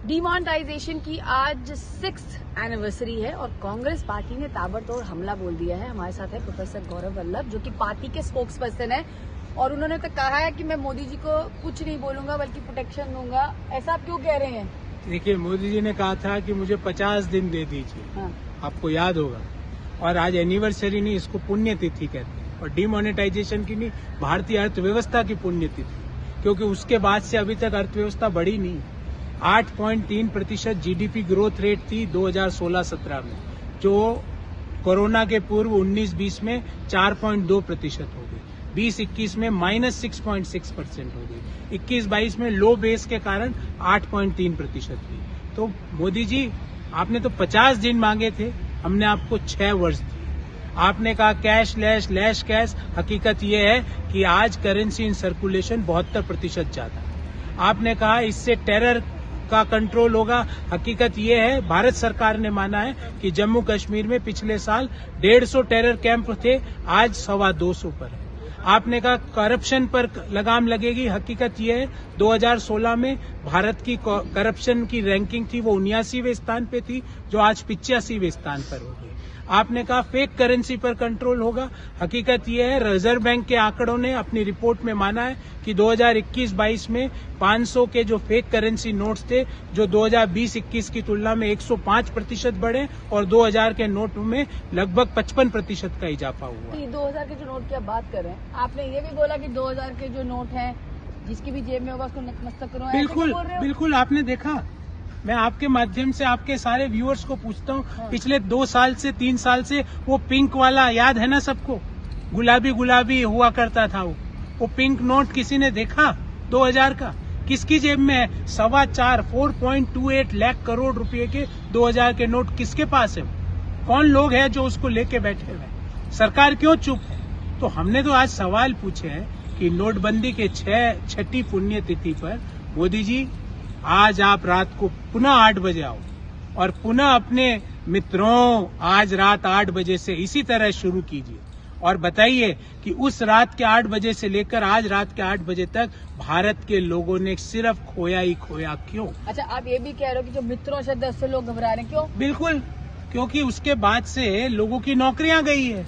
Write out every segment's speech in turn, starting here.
Demonetisation की आज 6th anniversary है और कांग्रेस पार्टी ने ताबड़तोड़ हमला बोल दिया है। हमारे साथ है प्रोफेसर गौरव वल्लभ, जो कि पार्टी के स्पोक्स पर्सन है, और उन्होंने तो कहा है कि मैं मोदी जी को कुछ नहीं बोलूंगा बल्कि प्रोटेक्शन दूंगा। ऐसा आप क्यों कह रहे हैं? देखिए, मोदी जी ने कहा था कि मुझे 50 दिन दे दीजिए। हाँ। आपको याद होगा। और आज एनिवर्सरी नहीं, इसको पुण्यतिथि कहते हैं। और डिमोनेटाइजेशन की नहीं, भारतीय अर्थव्यवस्था की पुण्यतिथि, क्योंकि उसके बाद से अभी तक अर्थव्यवस्था बढ़ी नहीं। 8.3% जीडीपी ग्रोथ रेट थी 2016-17 में, जो कोरोना के पूर्व 19-20 में 4.2% हो गई, 20-21 में -6.6% हो गई, 21-22 में लो बेस के कारण 8.3% थी। तो मोदी जी, आपने तो 50 दिन मांगे थे, हमने आपको 6 वर्ष दिए। आपने कहा कैश लैश कैश, हकीकत ये है कि आज करेंसी इन सर्कुलेशन 72% ज्यादा है। आपने कहा इससे टेरर का कंट्रोल होगा, हकीकत ये है भारत सरकार ने माना है कि जम्मू कश्मीर में पिछले साल 150 टेरर कैंप थे, आज 225 पर है। आपने कहा करप्शन पर लगाम लगेगी, हकीकत ये है 2016 में भारत की करप्शन की रैंकिंग थी वो 79वें स्थान पे थी, जो आज 85वें स्थान पर हो गई। आपने कहा फेक करेंसी पर कंट्रोल होगा, हकीकत ये है रिजर्व बैंक के आंकड़ों ने अपनी रिपोर्ट में माना है कि 2021-22 में 500 के जो फेक करेंसी नोट्स थे, जो 2020-21 की तुलना में 105% बढ़े, और 2000 के नोट में लगभग 55% का इजाफा हुआ। 2000 के जो नोट की आप बात कर रहे हैं, आपने ये भी बोला कि 2000 के जो नोट हैं, जिसकी भी जेब में होगा उसको नतमस्तक करो। बिल्कुल आपने देखा। मैं आपके माध्यम से आपके सारे व्यूअर्स को पूछता हूँ, हाँ। पिछले 2 साल से 3 साल से वो पिंक वाला याद है ना सबको? गुलाबी हुआ करता था वो पिंक नोट किसी ने देखा 2000 का? किसकी जेब में है? 4.28 लाख करोड़ रुपए के 2000 के नोट किसके पास है? कौन लोग हैं जो उसको लेके बैठे हुए? सरकार क्यों चुप है? तो हमने तो आज सवाल पूछे हैं कि नोटबंदी के 6ठी पुण्यतिथि पर मोदी जी, आज आप रात को पुनः 8 बजे आओ और पुनः अपने मित्रों आज रात 8 बजे से इसी तरह शुरू कीजिए और बताइए कि उस रात के 8 बजे से लेकर आज रात के 8 बजे तक भारत के लोगों ने सिर्फ खोया ही खोया क्यों? अच्छा, आप ये भी कह रहे हो कि जो मित्रों से 10 लोग घबरा रहे हैं, क्यों? बिल्कुल, क्योंकि उसके बाद से लोगों की नौकरियां गई है,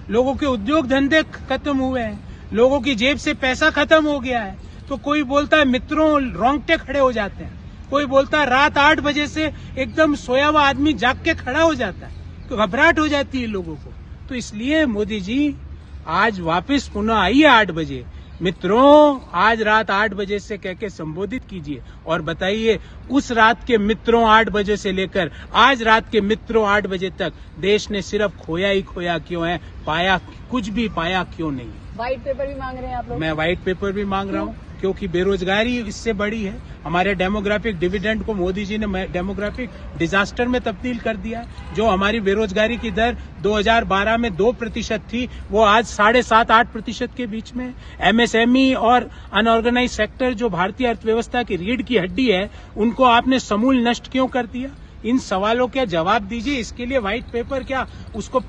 लोगों के उद्योग धंधे खत्म हुए हैं, लोगों की जेब से पैसा खत्म हो गया है। तो कोई बोलता है मित्रों, रोंगटे खड़े हो जाते हैं। कोई बोलता है रात 8 बजे से एकदम सोया हुआ आदमी जाग के खड़ा हो जाता है, तो घबराहट हो जाती है लोगों को। तो इसलिए मोदी जी आज वापस पुनः आइए 8 बजे, मित्रों आज रात 8 बजे से कह के संबोधित कीजिए और बताइए उस रात के मित्रों 8 बजे से लेकर आज रात के मित्रों 8 बजे तक देश ने सिर्फ खोया ही खोया क्यों है? पाया कुछ भी पाया क्यों नहीं? व्हाइट पेपर भी मांग रहे हैं आप लोग? मैं व्हाइट पेपर भी मांग रहा हूँ, क्योंकि बेरोजगारी इससे बड़ी है। हमारे डेमोग्राफिक डिविडेंड को मोदी जी ने डेमोग्राफिक डिजास्टर में तब्दील कर दिया है। जो हमारी बेरोजगारी की दर 2012 में 2% थी, वो आज 7.5-8% के बीच में। एमएसएमई और अनऑर्गेनाइज सेक्टर, जो भारतीय अर्थव्यवस्था की रीढ़ की हड्डी है, उनको आपने समूल नष्ट क्यों कर दिया? इन सवालों का जवाब दीजिए। इसके लिए व्हाइट पेपर क्या, उसको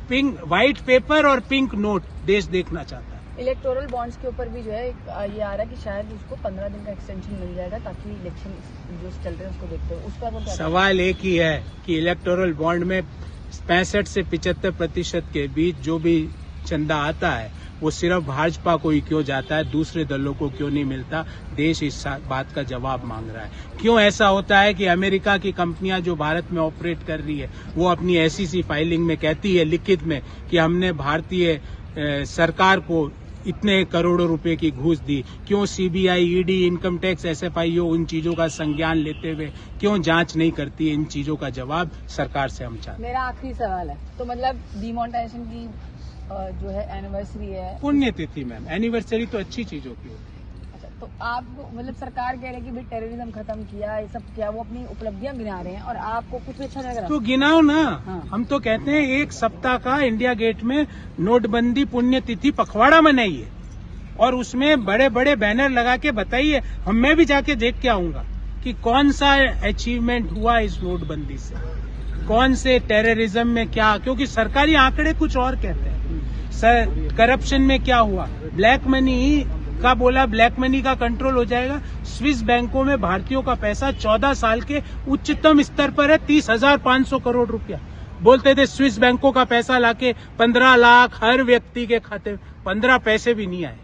पिंक व्हाइट पेपर और पिंक नोट देश देखना चाहता है। इलेक्टोरल बॉन्ड्स के ऊपर भी जो है ये आ रहा है कि शायद उसको 15 दिन का एक्सटेंशन मिल जाएगा, ताकि इलेक्शन जो चल रहे हैं उसको देखते हुए। उस पर सवाल एक ही है कि इलेक्टोरल बॉन्ड में 65 से 75% के बीच जो भी चंदा आता है वो सिर्फ भाजपा को ही क्यों जाता है, दूसरे दलों को क्यों नहीं मिलता? देश इस बात का जवाब मांग रहा है। क्यों ऐसा होता है कि अमेरिका की कंपनियां जो भारत में ऑपरेट कर रही है, वो अपनी SEC फाइलिंग में कहती है लिखित में कि हमने भारतीय सरकार को इतने करोड़ों रुपए की घूस दी? क्यों CBI, ED, income tax, SFIO उन चीजों का संज्ञान लेते हुए क्यों जांच नहीं करती? इन चीजों का जवाब सरकार से हम चाहते हैं। मेरा आखिरी सवाल है, तो मतलब डिमोनेटाइजेशन की जो है एनिवर्सरी है, पुण्यतिथि मैम, एनिवर्सरी तो अच्छी चीजों की होती है। अच्छा, तो आप मतलब सरकार कह रहे हैं कि भाई टेररिज्म खत्म किया, ये सब किया, वो अपनी उपलब्धियां गिना रहे हैं और आपको कुछ अच्छा लग रहा? तो गिनाओ ना। हाँ। हम तो कहते हैं 1 सप्ताह का इंडिया गेट में नोटबंदी पुण्यतिथि पखवाड़ा मनाइए और उसमें बड़े बड़े बैनर लगा के बताइए। मैं भी जाके देख के आऊंगा कि कौन सा अचीवमेंट हुआ इस नोटबंदी से, कौन से टेररिज्म में क्या, क्योंकि सरकारी आंकड़े कुछ और कहते हैं। करप्शन में क्या हुआ, ब्लैक मनी का बोला ब्लैक मनी का कंट्रोल हो जाएगा। स्विस बैंकों में भारतीयों का पैसा 14 साल के उच्चतम स्तर पर है, 30,500 करोड़ रुपया। बोलते थे स्विस बैंकों का पैसा लाके 15 लाख हर व्यक्ति के खाते में, 15 पैसे भी नहीं आए।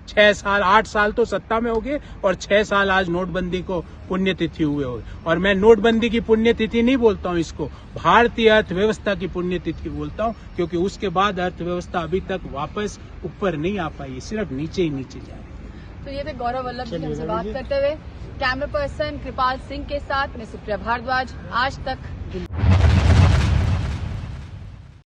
6 साल 8 साल तो सत्ता में हो गए और 6 साल आज नोटबंदी को पुण्यतिथि हुए हो। और मैं नोटबंदी की पुण्यतिथि नहीं बोलता हूँ, इसको भारतीय अर्थव्यवस्था की पुण्यतिथि बोलता हूँ, क्योंकि उसके बाद अर्थव्यवस्था अभी तक वापस ऊपर नहीं आ पाई, सिर्फ नीचे ही नीचे जा रही। तो ये थे गौरव वल्लभ जी हमसे बात करते हुए। कैमरा पर्सन कृपाल सिंह के साथ मैं सुप्रिया भारद्वाज, आज तक दिल्ली।